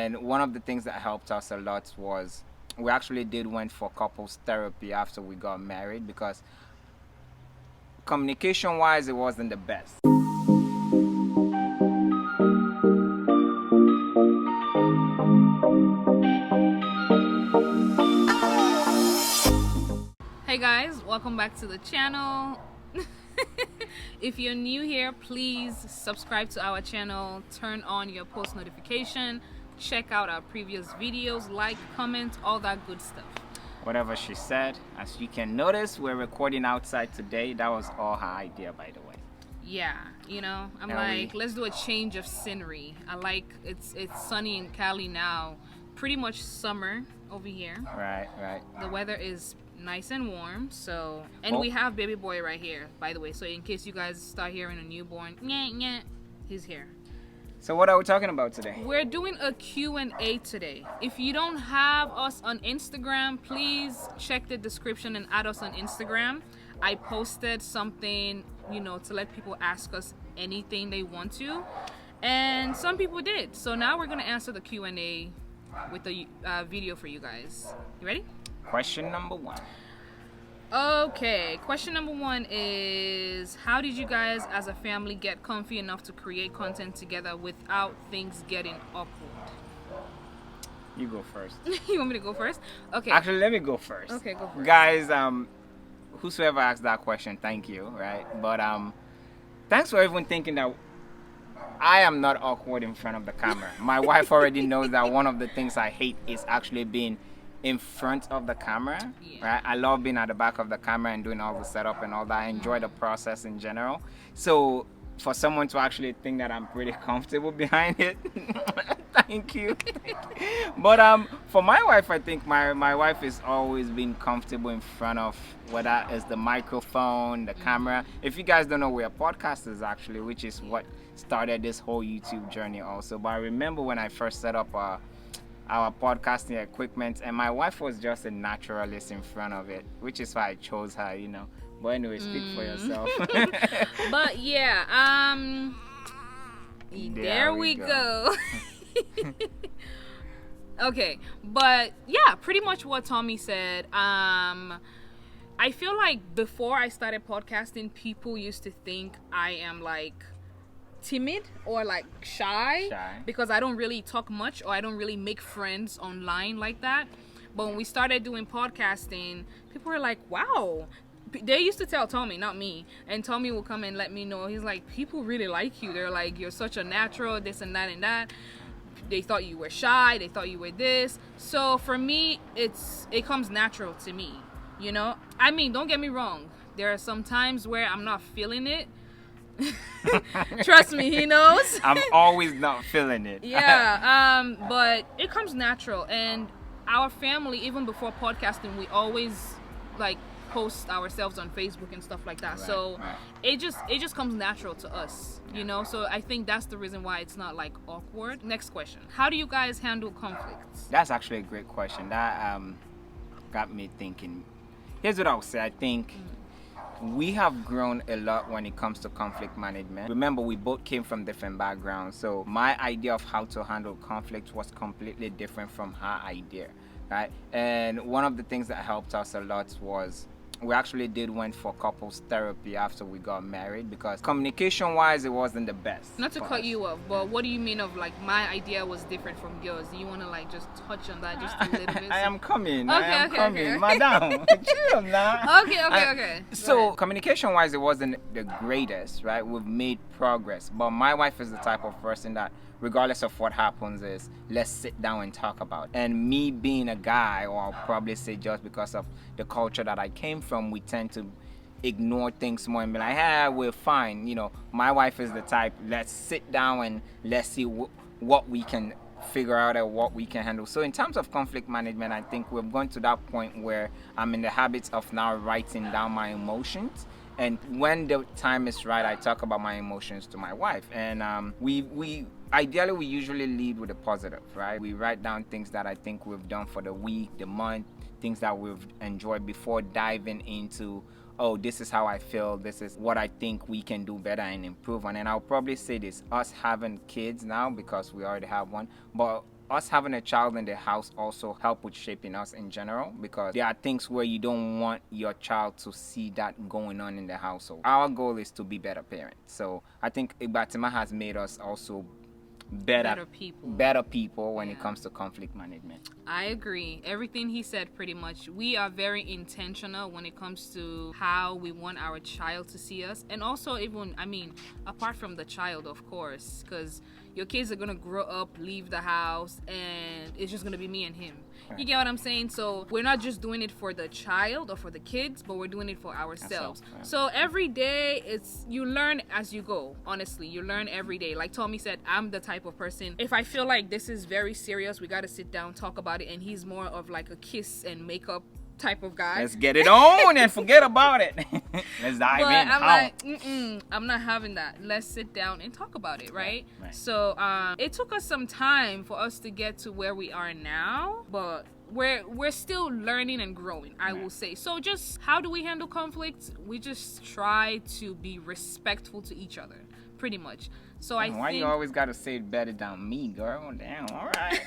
And one of the things that helped us a lot was we actually went for couples therapy after we got married, because communication wise it wasn't the best. Hey guys, welcome back to the channel. If you're new here, please subscribe to our channel, turn on your post notification, check out our previous videos, like, comment, all that good stuff. Whatever she said. As you can notice, we're recording outside today. That was all her idea, by the way. Yeah, you know, I'm let's do a change of scenery. I like it's sunny in Cali now, pretty much summer over here. Right. The weather is nice and warm, so we have baby boy right here, by the way, so in case you guys start hearing a newborn, he's here. So what are we talking about today? We're doing a Q&A today. If you don't have us on Instagram, please check the description and add us on Instagram. I posted something, you know, to let people ask us anything they want to, and some people did. So now we're gonna answer the Q&A with a video for you guys. You ready? Question number 1. Okay, question number 1 is, how did you guys as a family get comfy enough to create content together without things getting awkward? You go first. You want me to go first? Okay. Actually, let me go first. Okay, go first. Guys, whosoever asked that question, thank you, right? But thanks for everyone thinking that I am not awkward in front of the camera. My wife already knows that one of the things I hate is actually being in front of the camera, right? I love being at the back of the camera and doing all the setup and all that. I enjoy the process in general. So for someone to actually think that I'm pretty comfortable behind it, thank you. But for my wife, I think my wife has always been comfortable in front of, whether it's the microphone, the camera. If you guys don't know, we're podcasters actually, which is what started this whole YouTube journey also. But I remember when I first set up our podcasting equipment, and my wife was just a naturalist in front of it, which is why I chose her, you know. But anyway, speak for yourself. But yeah, there we go. Okay, but yeah, pretty much what Tommy said. I feel like before I started podcasting, people used to think I am like timid or like shy because I don't really talk much, or I don't really make friends online like that. But when we started doing podcasting, people were like, wow. They used to tell Tommy, not me, and Tommy will come and let me know. He's like, people really like you. They're like, you're such a natural, this and that and that. They thought you were shy, they thought you were this. So for me, it comes natural to me, you know. I mean, don't get me wrong, there are some times where I'm not feeling it. Trust me, he knows. I'm always not feeling it. Yeah, but it comes natural. And our family, even before podcasting, we always like post ourselves on Facebook and stuff like that. It just comes natural to us, you know. So I think that's the reason why it's not like awkward. Next question: how do you guys handle conflicts? That's actually a great question. That got me thinking. Here's what I would say. I think we have grown a lot when it comes to conflict management. Remember, we both came from different backgrounds, so my idea of how to handle conflict was completely different from her idea, right? And one of the things that helped us a lot was we actually went for couples therapy after we got married, because communication wise it wasn't the best. Not to cut you off, but what do you mean of like my idea was different from yours? Do you want to like just touch on that just a little bit? I am coming. Okay. Madam. Chill now. Okay. So communication wise it wasn't the greatest, right? We've made progress, but my wife is the type of person that regardless of what happens is, let's sit down and talk about it. And me being a guy, or I'll probably say just because of the culture that I came from, we tend to ignore things more and be like, we're fine. You know, my wife is the type, let's sit down and let's see what we can figure out or what we can handle. So in terms of conflict management, I think we've gone to that point where I'm in the habit of now writing down my emotions. And when the time is right, I talk about my emotions to my wife. And ideally, we usually lead with a positive, right? We write down things that I think we've done for the week, the month, things that we've enjoyed before diving into, oh, this is how I feel, this is what I think we can do better and improve on. And I'll probably say this, us having kids now, because we already have one, but us having a child in the house also help with shaping us in general, because there are things where you don't want your child to see that going on in the household. Our goal is to be better parents. So I think Ibatima has made us also better people when it comes to conflict management. I agree. Everything he said, pretty much. We are very intentional when it comes to how we want our child to see us. And also, even, I mean, apart from the child, of course, because your kids are going to grow up, leave the house, and it's just going to be me and him. You get what I'm saying? So we're not just doing it for the child or for the kids, but we're doing it for ourselves. So every day, you learn as you go. Honestly, you learn every day. Like Tommy said, I'm the type of person, if I feel like this is very serious, we got to sit down, talk about it, and he's more of like a kiss and makeup type of guy. Let's get it on and forget about it. Let's dive in. I'm like, I'm not having that. Let's sit down and talk about it, right? So it took us some time for us to get to where we are now, but we're still learning and growing, I will say. So just how do we handle conflicts? We just try to be respectful to each other, pretty much. So why you always gotta say it better than me, girl? Damn, all right.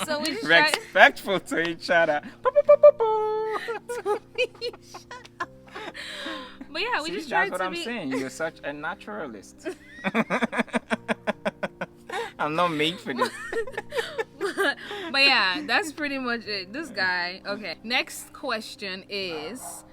So we just respectful to each other. Shut up. But yeah, we just try to be. That's what I'm saying. You're such a naturalist. I'm not made for this. But yeah, that's pretty much it. This guy. Okay. Next question is,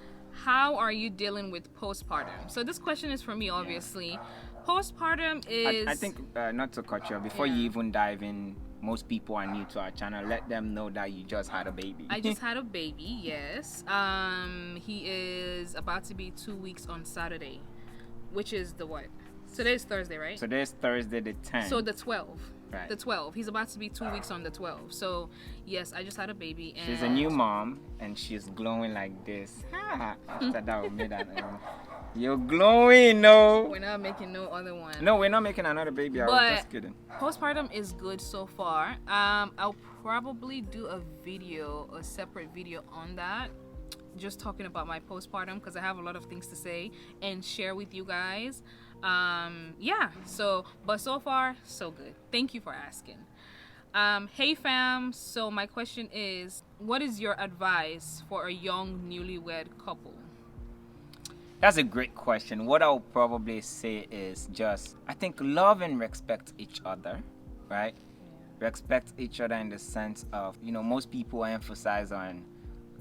how are you dealing with postpartum? So this question is for me, obviously. Postpartum is... I think, not to cut you off, before you even dive in, most people are new to our channel. Let them know that you just had a baby. I just had a baby, yes. He is about to be 2 weeks on Saturday, which is the what? Today's Thursday, right? Today's Thursday the 10th. So the 12th. Right. The 12th. He's about to be 2 weeks on the 12th. So, yes, I just had a baby. And she's a new mom, and she's glowing like this. After that, we made that. You're glowing, no. We're not making no other one. No, we're not making another baby. I was just kidding. Postpartum is good so far. I'll probably do a separate video on that, just talking about my postpartum, because I have a lot of things to say and share with you guys. But so far, so good. Thank you for asking. Hey fam, so my question is, what is your advice for a young newlywed couple? That's a great question. What I'll probably say is just, I think, love and respect each other, right? Respect each other in the sense of, most people emphasize on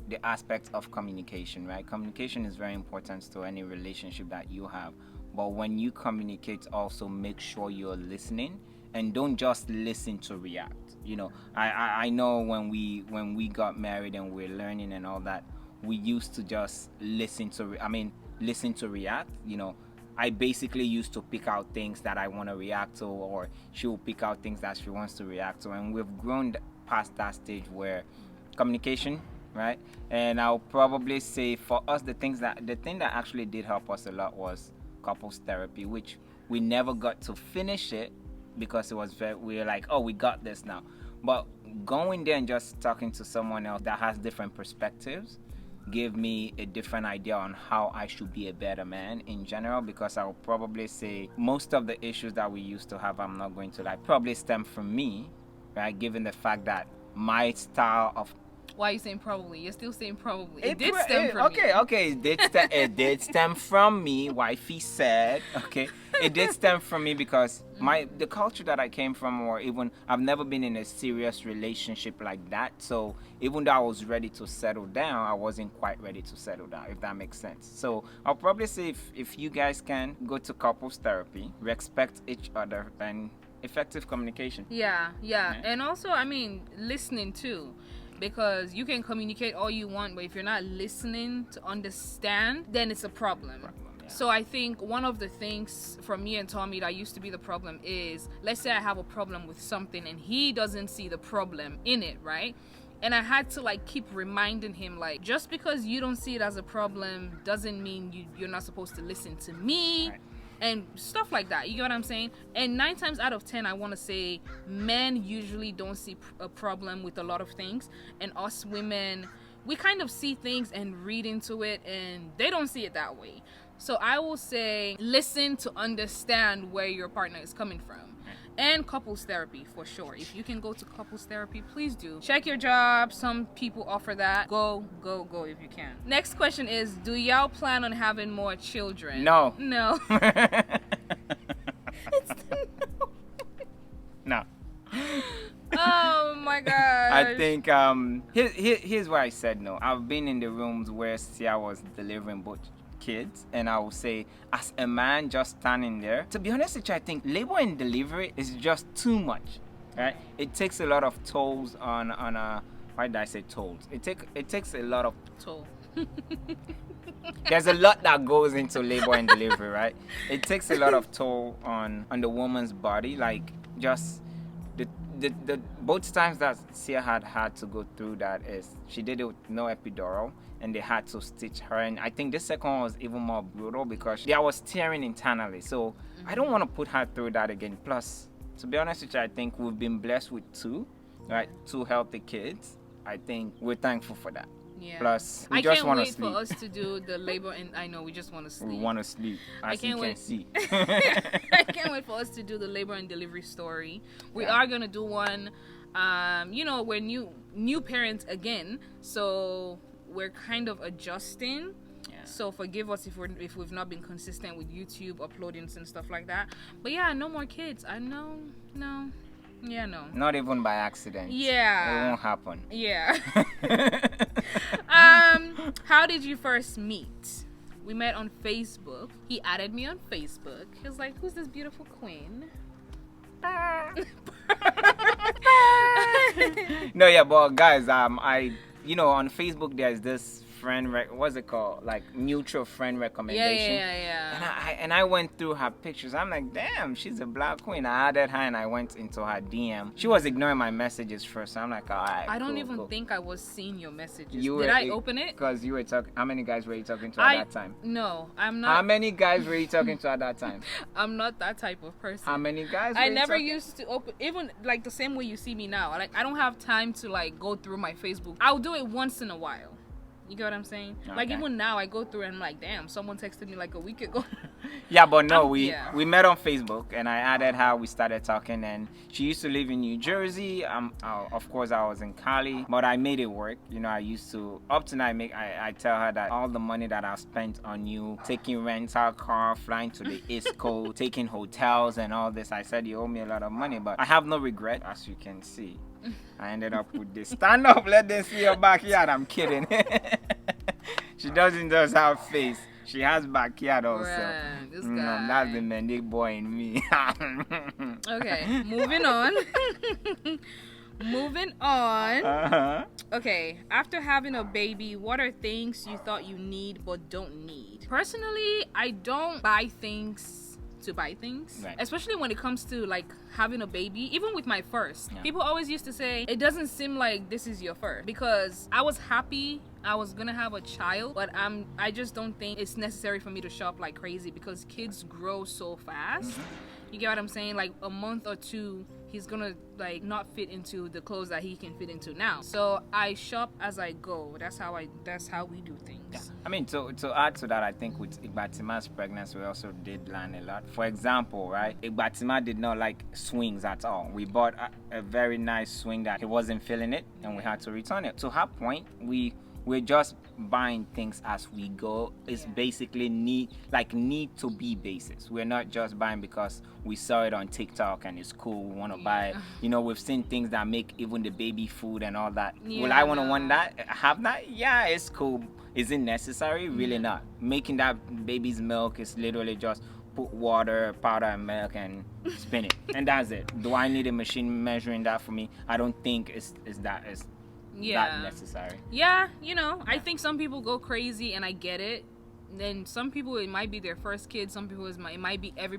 the aspect of communication, right? Communication is very important to any relationship that you have. But when you communicate, also make sure you're listening, and don't just listen to react. I know when we got married and we're learning and all that, we used to just listen to react. I basically used to pick out things that I want to react to, or she will pick out things that she wants to react to, and we've grown past that stage where communication, right? And I'll probably say for us, the thing that actually did help us a lot was couples therapy, which we never got to finish it because we were like, oh, we got this now. But going there and just talking to someone else that has different perspectives gave me a different idea on how I should be a better man in general, because I'll probably say most of the issues that we used to have, I'm not going to probably stem from me, right? Given the fact that my style of... Why are you saying probably? You're still saying probably. It did stem from me. Okay. It did stem from me, wifey said. Okay. It did stem from me because the culture that I came from, or even I've never been in a serious relationship like that. So even though I was ready to settle down, I wasn't quite ready to settle down, if that makes sense. So I'll probably say if you guys can go to couples therapy, respect each other, and effective communication. Yeah. And also, listening too. Because you can communicate all you want, but if you're not listening to understand, then it's a problem. So I think one of the things for me and Tommy that used to be the problem is, let's say I have a problem with something and he doesn't see the problem in it, right? And I had to keep reminding him, just because you don't see it as a problem doesn't mean you're not supposed to listen to me. Right. And stuff like that. You get what I'm saying? And 9 times out of 10, I want to say men usually don't see a problem with a lot of things. And us women, we kind of see things and read into it, and they don't see it that way. So I will say listen to understand where your partner is coming from. And couples therapy, for sure. If you can go to couples therapy, please do. Check your job. Some people offer that. Go if you can. Next question is, do y'all plan on having more children? No. No. No. Oh my god. I think here's why I said no. I've been in the rooms where Sia was delivering both kids, and I will say, as a man just standing there, to be honest with you, I think labor and delivery is just too much, right? It takes a lot of tolls on why did I say tolls? It takes a lot of toll. There's a lot that goes into labor and delivery, right? It takes a lot of toll on the woman's body, like just the both times that Sia had to go through that is she did it with no epidural, and they had to stitch her. And I think this second one was even more brutal because I was tearing internally. So I don't want to put her through that again. Plus, to be honest with you, I think we've been blessed with two healthy kids. I think we're thankful for that. Yeah. Plus, we I just can't want to wait sleep. for us to do the labor, and I know we just want to sleep. We want to sleep, as you can see. I can't wait for us to do the labor and delivery story. We are gonna do one. We're new parents again, so we're kind of adjusting. Yeah. So forgive us if we've not been consistent with YouTube uploadings and stuff like that. But yeah, no more kids. I know. No. Yeah, no. Not even by accident. Yeah. It won't happen. Yeah. How did you first meet? We met on Facebook. He added me on Facebook. He was like, "Who's this beautiful queen?" No, yeah, but guys, on Facebook there's this friend, what's it called? Like mutual friend recommendation. Yeah. And I went through her pictures. I'm like, damn, she's a black queen. I added her and I went into her DM. She was ignoring my messages first. So I'm like, all right. I don't cool, even cool. think I was seeing your messages. Did I open it? Because you were talking. How many guys were you talking to at that time? No, I'm not. How many guys were you talking to at that time? I'm not that type of person. How many guys? I never used to open, even like the same way you see me now. Like I don't have time to like go through my Facebook. I'll do it once in a while. You get what I'm saying? Okay. Like even now I go through and I'm like, damn, someone texted me like a week ago. Yeah, but no, we met on Facebook and I added her. We started talking, and she used to live in New Jersey. Of course I was in Cali, but I made it work. I used to up to now. I tell her that all the money that I spent on you, taking rental car, flying to the East Coast, taking hotels and all this, I said you owe me a lot of money, but I have no regret, as you can see. I ended up with this. Stand up, let them see your backyard. I'm kidding. She doesn't just have face. She has backyard also. Right, this guy. That's the Mendic boy in me. Okay, moving on. Moving on. Uh-huh. Okay, after having a baby, what are things you thought you need but don't need? Personally, I don't buy things to buy things, right. Especially when it comes to like having a baby. Even with my first, people always used to say it doesn't seem like this is your first, because I was happy I was gonna have a child, but I just don't think it's necessary for me to shop like crazy, because kids grow so fast. You get what I'm saying? Like a month or two, he's gonna like not fit into the clothes that he can fit into now. So I shop as I go. That's how we do things. Yeah. I mean, to add to that, I think with Igbatimah's pregnancy, we also did learn a lot. For example, right, Igbatimah did not like swings at all. We bought a very nice swing that he wasn't feeling it, and we had to return it. To her point, we're just buying things as we go. It's basically need to be basis. We're not just buying because we saw it on TikTok and it's cool, we want to buy it. We've seen things that make even the baby food and all that. Will I want to have that? Yeah, it's cool. Is it necessary? Really not. Making that baby's milk is literally just put water, powder, and milk and spin it. And that's it. Do I need a machine measuring that for me? I don't think it's that necessary. Yeah, I think some people go crazy, and I get it. Then some people, it might be their first kid. Some people, it might be every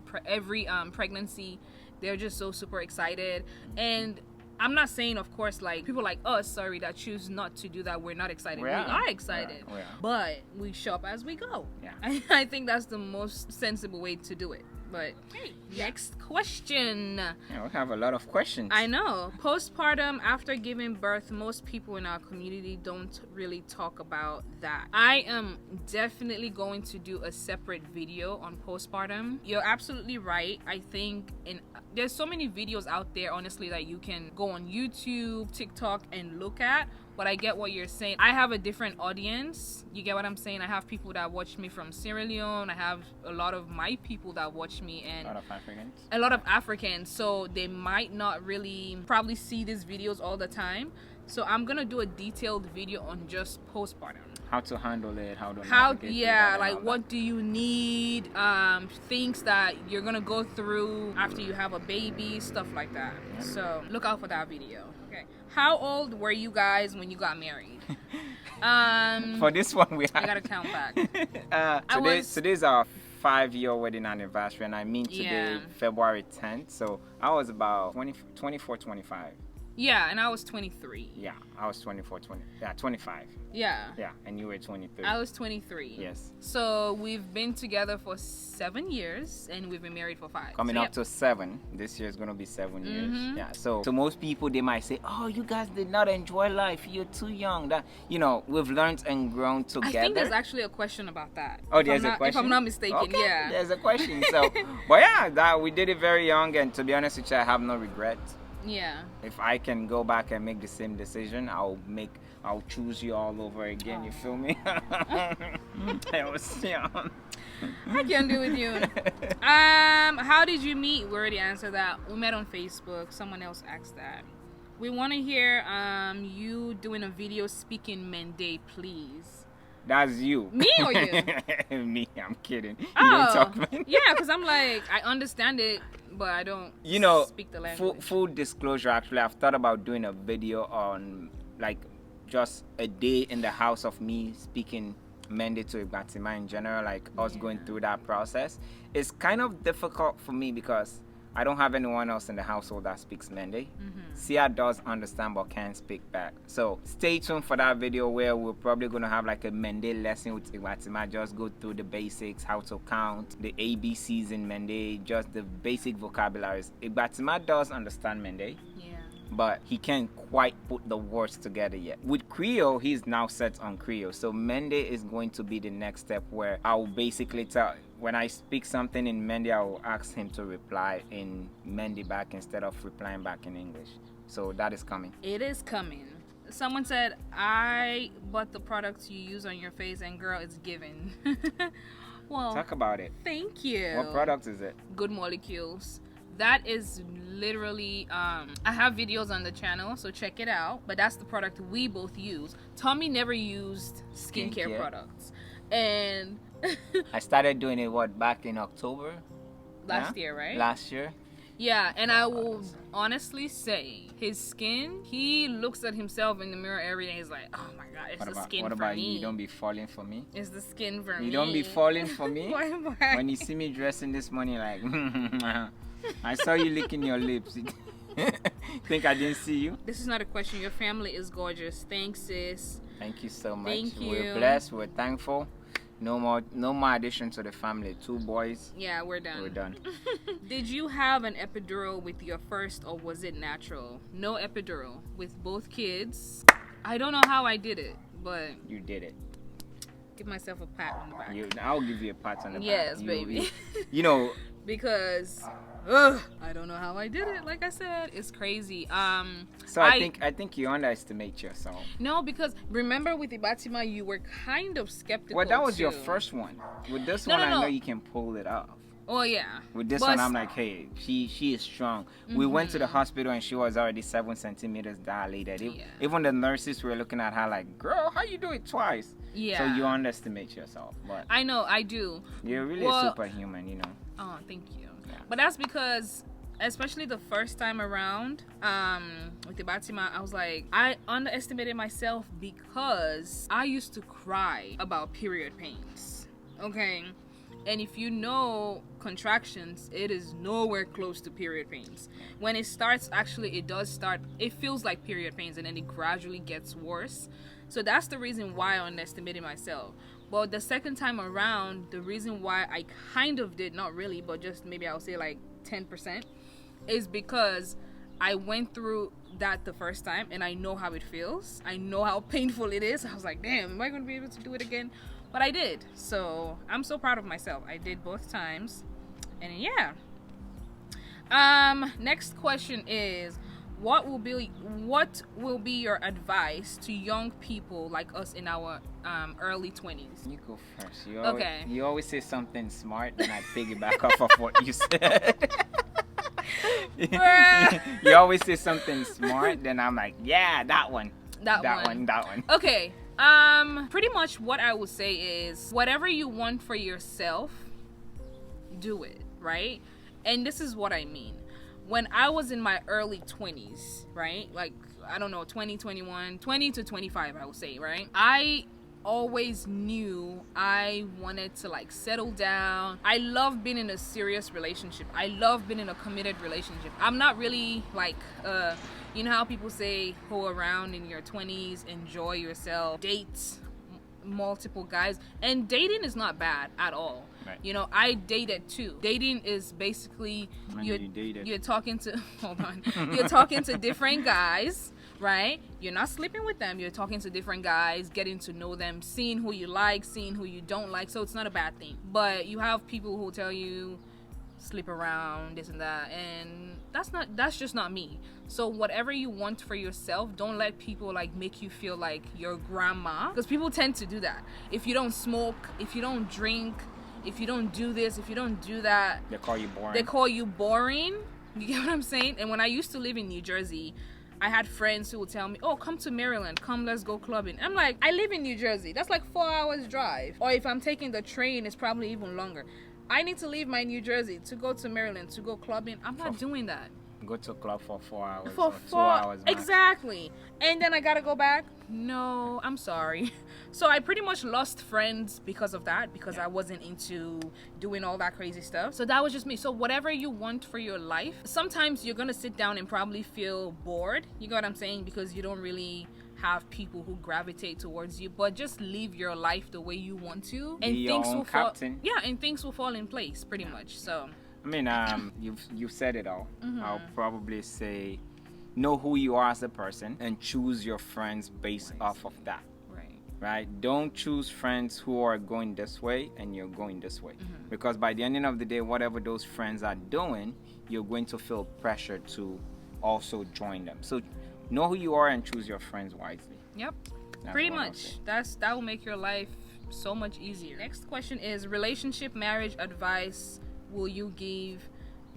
pregnancy. They're just so super excited. And I'm not saying, of course, like people like us, that choose not to do that, we're not excited. We are excited, we are. But we shop as we go. Yeah. I think that's the most sensible way to do it. But hey, next question. Yeah, we have a lot of questions. I know. Postpartum after giving birth, most people in our community don't really talk about that. I am definitely going to do a separate video on postpartum. You're absolutely right. I think there's so many videos out there, honestly, that you can go on YouTube, TikTok, and look at. But I get what you're saying. I have a different audience. You get what I'm saying? I have people that watch me from Sierra Leone. I have a lot of my people that watch me, and A lot of Africans. a lot of Africans. So they might not really probably see these videos all the time. So I'm gonna do a detailed video on just postpartum. How to handle it, how Like what do you need, things that you're gonna go through after you have a baby, stuff like that. Yeah. So look out for that video. Okay, how old were you guys when you got married? For this one, I gotta count back. Today's our 5-year wedding anniversary, and I mean today, February 10th. So I was about 24, 25. Yeah, and I was 23. Yeah, I was 25. Yeah. Yeah, and you were 23. I was 23. Yes. So we've been together for 7 years, and we've been married for 5. Coming up to 7. This year is going to be 7 years. Yeah. So to most people, they might say, "Oh, you guys did not enjoy life. You're too young." That, we've learned and grown together. I think there's actually a question about that. Oh, there's a question? If I'm not mistaken, okay, yeah. There's a question. So, but yeah, that we did it very young, and to be honest with you, I have no regrets. Yeah. If I can go back and make the same decision, I'll choose you all over again. You feel me? I was young. I can do with you. How did you meet? We already answered that. We met on Facebook. Someone else asked that. We want to hear you doing a video speaking Mende, please. That's you. Me or you? Me. I'm kidding. You Oh, don't talk Mende. yeah, because I'm like, I understand it, but I don't speak the language. Full disclosure, actually, I've thought about doing a video on, like, just a day in the house of me speaking Mende to 𝐿𝐻𝐻𝐼 in general, like us going through that process. It's kind of difficult for me because I don't have anyone else in the household that speaks Mende. Sia does understand but can't speak back. So stay tuned for that video where we're probably going to have like a Mende lesson with 𝐿𝐻𝐻𝐼. Just go through the basics, how to count, the ABCs in Mende, just the basic vocabularies. 𝐿𝐻𝐻𝐼 does understand Mende. Yeah. But he can't quite put the words together yet. With Creole, he's now set on Creole. So Mende is going to be the next step where I will basically tell, when I speak something in Mende, I will ask him to reply in Mende back instead of replying back in English. So that is coming. It is coming. Someone said, I bought the products you use on your face, and girl, it's given. Well, talk about it. Thank you. What product is it? Good Molecules. That is literally, I have videos on the channel, so check it out. But that's the product we both use. Tommy never used skincare products. And I started doing it, back in October? Last year, right? Last year. Yeah, and I will honestly say, his skin, he looks at himself in the mirror every day. He's like, oh my God, it's the skin for me. What about you? You don't be falling for me? It's the skin for me. You don't be falling for me? Why am I? When you see me dressing this morning, like, I saw you licking your lips. Think I didn't see you? This is not a question. Your family is gorgeous. Thanks, sis. Thank you so much. Thank you. We're blessed. We're thankful. No more addition to the family. 2 boys. Yeah, we're done. We're done. Did you have an epidural with your first, or was it natural? No epidural with both kids. I don't know how I did it, but you did it. Give myself a pat on the back. I'll give you a pat on the back. Yes, baby. Because I don't know how I did it. Like I said, it's crazy. So I think you underestimate yourself. No, because remember with 𝐿𝐻𝐻𝐼, you were kind of skeptical. Well, that was too. your first one. With this one, I know you can pull it off. Oh yeah. With this one, I'm like, hey, she is strong. We went to the hospital and she was already 7 centimeters dilated. Even the nurses were looking at her like, girl, how you do it twice? Yeah. So you underestimate yourself. But I know, I do. You're really a superhuman, Oh, thank you. Yeah. But that's because, especially the first time around with 𝐿𝐻𝐻𝐼, I was like, I underestimated myself because I used to cry about period pains. Okay. And if you know contractions, it is nowhere close to period pains. When it starts, actually, it feels like period pains, and then it gradually gets worse. So that's the reason why I underestimated myself. But the second time around, the reason why I kind of did, not really, but just maybe I'll say like 10%, is because I went through that the first time and I know how it feels. I know how painful it is. I was like, damn, am I going to be able to do it again? But I did. So I'm so proud of myself. I did both times. And yeah. Next question is, what will be your advice to young people like us in our early 20s? You go first. Okay. You always say something smart, then I piggyback off of what you said. You always say something smart, then I'm like, yeah, that one. That one. Okay. Pretty much what I would say is, whatever you want for yourself, do it, right? And this is what I mean. When I was in my early 20s, right? Like, I don't know, 20, 21, 20 to 25, I would say, right? I always knew I wanted to like settle down. I love being in a serious relationship. I love being in a committed relationship. I'm not really like, you know how people say, go around in your 20s, enjoy yourself, date multiple guys. And dating is not bad at all. Right. You know, I dated too. Dating is basically you're talking to hold on. You're talking to different guys, right? You're not sleeping with them. You're talking to different guys, getting to know them, seeing who you like, seeing who you don't like. So it's not a bad thing. But you have people who tell you sleep around, this and that, and that's just not me. So whatever you want for yourself, don't let people like make you feel like your grandma, because people tend to do that. If you don't smoke, if you don't drink, if you don't do this, if you don't do that, they call you boring. You get what I'm saying? And when I used to live in New Jersey, I had friends who would tell me, oh, come to Maryland, come, let's go clubbing. I'm like, I live in New Jersey, that's like 4 hours drive. Or if I'm taking the train, it's probably even longer. I need to leave my New Jersey to go to Maryland to go clubbing. I'm not doing that. Go to a club for 4 hours. For 2 hours. Max. Exactly. And then I gotta go back? No, I'm sorry. So I pretty much lost friends because of that, because I wasn't into doing all that crazy stuff. So that was just me. So whatever you want for your life, sometimes you're gonna sit down and probably feel bored. You know what I'm saying? Because you don't really have people who gravitate towards you, but just live your life the way you want to, and things will fall. Yeah, and things will fall in place pretty much. So I mean, you've said it all. I'll probably say, know who you are as a person and choose your friends based off of that. Right? Don't choose friends who are going this way and you're going this way, because by the end of the day, whatever those friends are doing, you're going to feel pressure to also join them. So know who you are and choose your friends wisely. Yep. Pretty much. That will make your life so much easier. Next question is, relationship marriage advice will you give?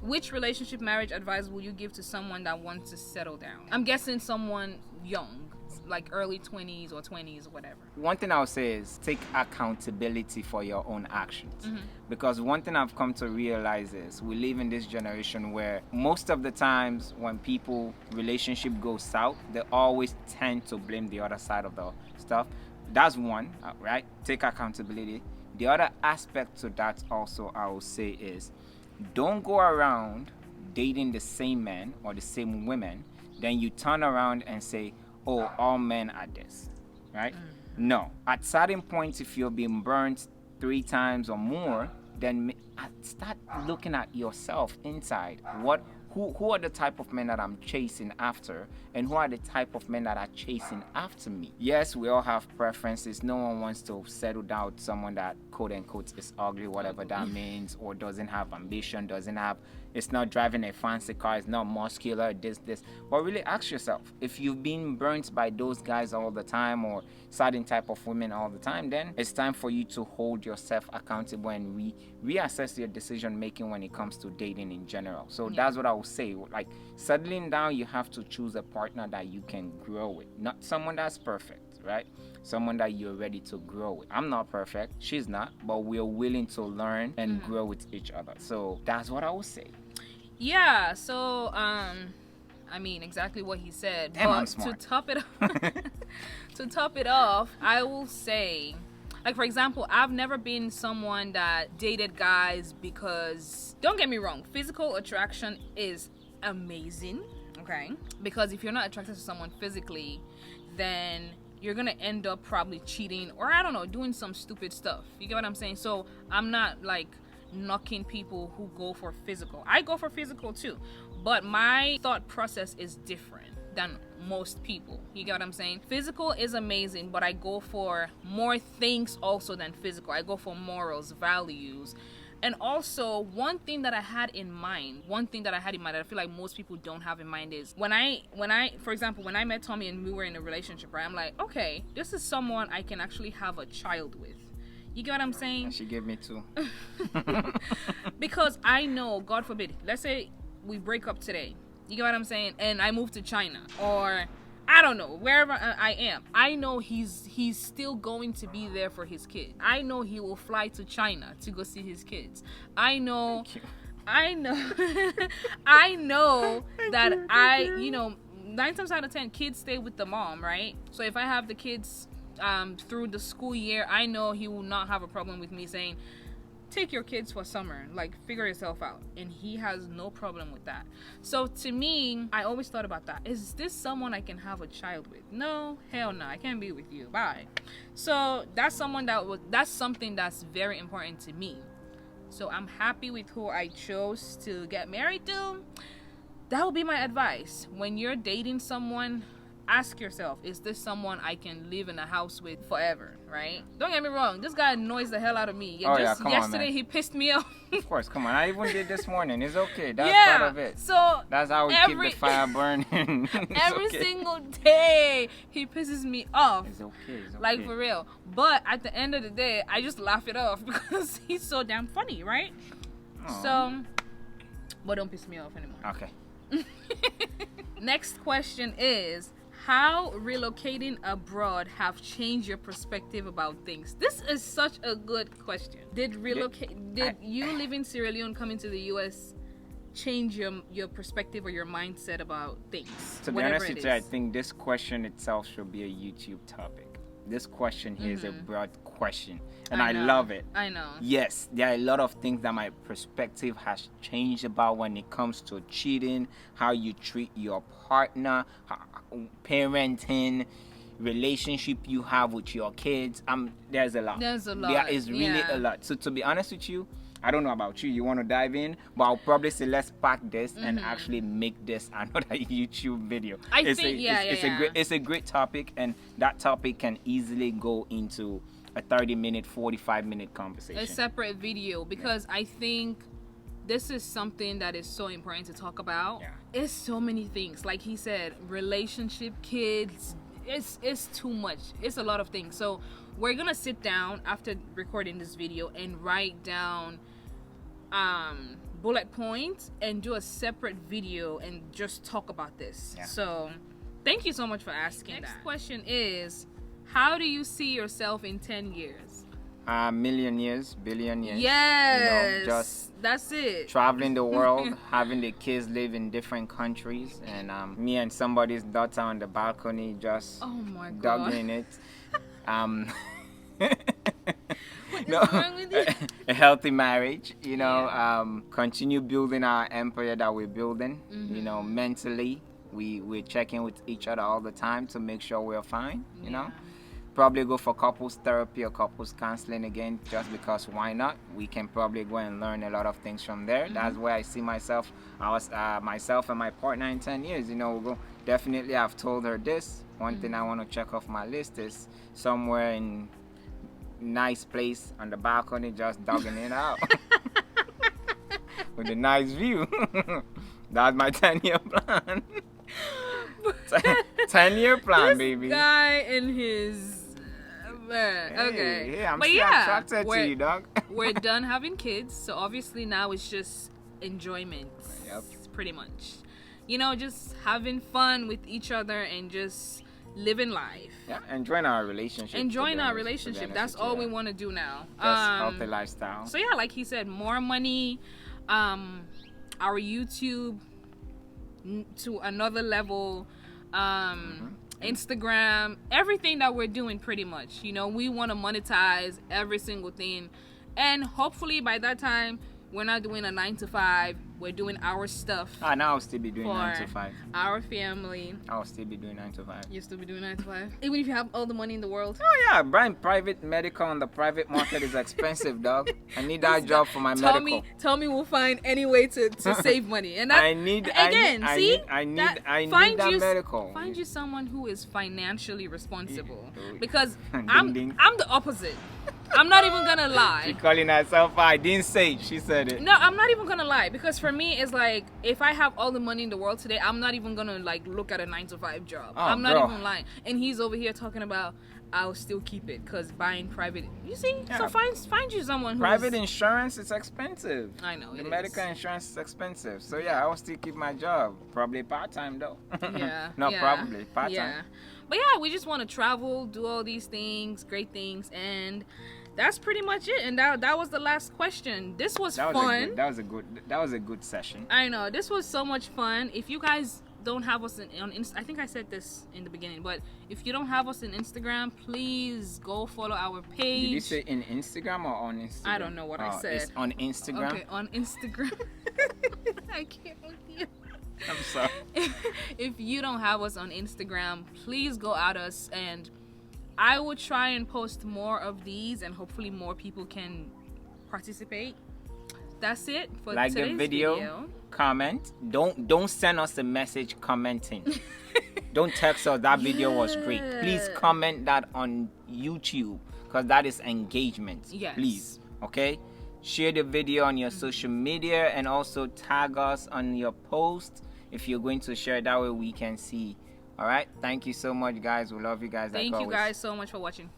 Which relationship marriage advice will you give to someone that wants to settle down? I'm guessing someone young, like early 20s or 20s or whatever. One thing I would say is take accountability for your own actions. Because one thing I've come to realize is we live in this generation where most of the times when people relationship goes south, they always tend to blame the other side of the stuff. That's one, right? Take accountability. The other aspect to that also I will say is, don't go around dating the same men or the same women, then you turn around and say, oh, all men are this, right? No. At certain points, if you're being burnt 3 times or more, then start looking at yourself inside. Who are the type of men that I'm chasing after, and who are the type of men that are chasing after me? Yes, we all have preferences. No one wants to settle down with someone that quote unquote is ugly, whatever that means, or doesn't have ambition, it's not driving a fancy car, it's not muscular, this. But really ask yourself, if you've been burnt by those guys all the time or certain type of women all the time, then it's time for you to hold yourself accountable and reassess your decision making when it comes to dating in general. So that's what I would say. Like, settling down, you have to choose a partner that you can grow with, not someone that's perfect, right? Someone that you're ready to grow with. I'm not perfect, she's not, but we're willing to learn and grow with each other. So that's what I would say. Yeah, so I mean exactly what he said. Damn, but I'm smart. To top it off, I will say, like, for example, I've never been someone that dated guys because, don't get me wrong, physical attraction is amazing, okay? Because if you're not attracted to someone physically, then you're gonna end up probably cheating, or I don't know, doing some stupid stuff. You get what I'm saying? So I'm not like knocking people who go for physical. I go for physical too, but my thought process is different than most people. You get what I'm saying? Physical is amazing, but I go for more things also than physical. I go for morals, values. And also, one thing that I had in mind that I feel like most people don't have in mind is when I, for example, when I met Tommy and we were in a relationship, right? I'm like, okay, this is someone I can actually have a child with. You get what I'm saying? And she gave me 2. Because I know, God forbid, let's say we break up today. You get what I'm saying? And I move to China, or I don't know, wherever I am. I know he's still going to be there for his kid. I know he will fly to China to go see his kids. I know I know that you know, 9 times out of 10 kids stay with the mom, right? So if I have the kids through the school year, I know he will not have a problem with me saying, take your kids for summer, like figure yourself out. And he has no problem with that. So to me, I always thought about that. Is this someone I can have a child with? No, hell no, I can't be with you. Bye. So that's something that's very important to me. So I'm happy with who I chose to get married to. That would be my advice. When you're dating someone, ask yourself, is this someone I can live in a house with forever, right? Don't get me wrong, this guy annoys the hell out of me. Yesterday he pissed me off. Of course, come on. I even did this morning. It's okay. That's part of it. So that's how we keep the fire burning. Every single day he pisses me off. It's okay. Like, for real. But at the end of the day, I just laugh it off because he's so damn funny, right? Aww. So, but don't piss me off anymore. Okay. Next question is, how relocating abroad have changed your perspective about things? This is such a good question. Did you live in Sierra Leone, coming to the US, change your perspective or your mindset about things? To be honest with you, I think this question itself should be a YouTube topic. This question here is a broad question, and I love it. I know. Yes, there are a lot of things that my perspective has changed about when it comes to cheating, how you treat your partner, parenting, relationship you have with your kids. There's a lot. There is really a lot. So to be honest with you, I don't know about you. You want to dive in? But I'll probably say let's pack this and actually make this another YouTube video. It's a great topic, and that topic can easily go into a 30-minute, 45-minute conversation. A separate video, because I think this is something that is so important to talk about. Yeah. It's so many things. Like he said, relationship, kids, it's too much. It's a lot of things. So we're gonna sit down after recording this video and write down bullet points and do a separate video and just talk about this. Yeah. So thank you so much for asking. Next question is, how do you see yourself in 10 years? Million years, billion years. Yes, you know, just that's it. Traveling the world, having the kids live in different countries, and me and somebody's daughter on the balcony just dug in it. What is wrong with you? A healthy marriage, you know, continue building our empire that we're building. You know, mentally, we're checking with each other all the time to make sure we're fine, you know. Probably go for couples therapy or couples counseling again, just because why not? We can probably go and learn a lot of things from there. That's where I see myself. Myself and my partner in 10 years. You know, we'll go. Definitely, I've told her this. One thing I want to check off my list is somewhere in nice place on the balcony, just dogging it out with a nice view. That's my 10-year plan. 10-year plan, this baby. Guy and his okay. Yeah, I'm but still attracted to you, dog. We're done having kids, so obviously now it's just enjoyment. Yep. Pretty much. You know, just having fun with each other and just living life. Yeah, enjoying our relationship. That's all we want to do now. Just healthy lifestyle. So yeah, like he said, more money, our YouTube to another level, Instagram, everything that we're doing pretty much. You know, we want to monetize every single thing, and hopefully by that time We're not doing a 9 to 5. We're doing our stuff. Now I'll still be doing for 9 to 5. our family. I'll still be doing 9 to 5. You'll still be doing 9 to 5? Even if you have all the money in the world? Oh yeah, buying private medical on the private market is expensive, dog. I need that job for my medical. Tell me we'll find any way to save money. And that, I need find that you, medical. Find you someone who is financially responsible. Yeah. Because Ding, I'm ding. the opposite. I'm not even gonna lie. She calling herself. I didn't say it. She said it. No, I'm not even gonna lie, because for me it's like, if I have all the money in the world today, I'm not even gonna like look at a 9 to 5 job. Oh, I'm not girl. even lying. And he's over here talking about I'll still keep it because buying private. You see, Yeah. so find you someone who's Private insurance is expensive. I know The it medical is. insurance is expensive. So yeah, I will still keep my job. Probably part time though. Yeah, Not yeah, probably part time. Yeah, but yeah, we just want to travel, do all these things, great things, and that's pretty much it. And that was the last question. This was fun. That was a good session. I know, this was so much fun. If you guys don't have us on Insta, I think I said this in the beginning, but if you don't have us on Instagram, please go follow our page. Did you say in Instagram or on Instagram? I don't know what I said. It's on Instagram. Okay, on Instagram. I can't with you. I'm sorry. If you don't have us on Instagram, please go at us, and I will try and post more of these, and hopefully more people can participate. That's it for Like today's the video. Comment. Don't send us a message commenting. Don't text us that video was great. Please comment that on YouTube, because that is engagement. Yes. Please. Okay? Share the video on your social media, and also tag us on your post if you're going to share. That way we can see. All right? Thank you so much, guys. We love you guys. Thank like you always. guys so much for watching.